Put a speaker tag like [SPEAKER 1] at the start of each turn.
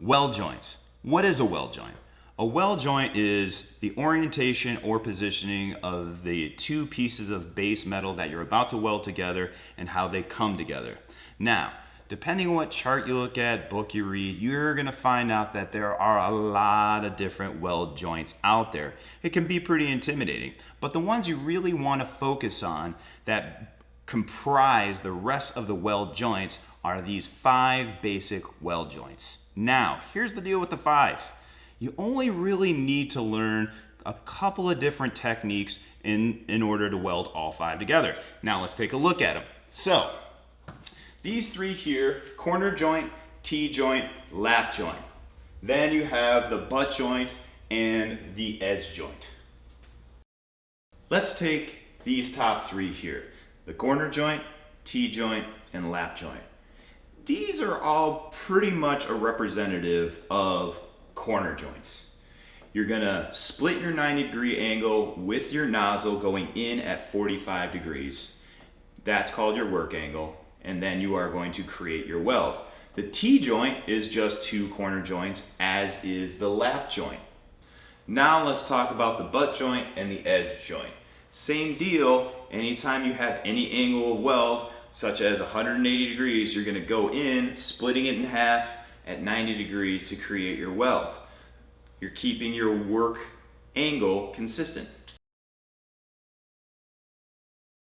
[SPEAKER 1] Weld joints. What is a weld joint? A weld joint is the orientation or positioning of the two pieces of base metal that you're about to weld together and how they come together. Now, depending on what chart you look at, book you read, you're going to find out that there are a lot of different weld joints out there. It can be pretty intimidating, but the ones you really want to focus on that comprise the rest of the weld joints are these 5 basic weld joints. Now, here's the deal with the 5. You only really need to learn a couple of different techniques in order to weld all 5 together. Now let's take a look at them. So, these 3 here, corner joint, T-joint, lap joint. Then you have the butt joint and the edge joint. Let's take these top 3 here, the corner joint, T-joint, and lap joint. These are all pretty much a representative of corner joints. You're gonna split your 90-degree angle with your nozzle going in at 45 degrees. That's called your work angle, and then you are going to create your weld. The T-joint is just 2 corner joints, as is the lap joint. Now let's talk about the butt joint and the edge joint. Same deal, anytime you have any angle of weld, such as 180 degrees, you're gonna go in, splitting it in half at 90 degrees to create your weld. You're keeping your work angle consistent.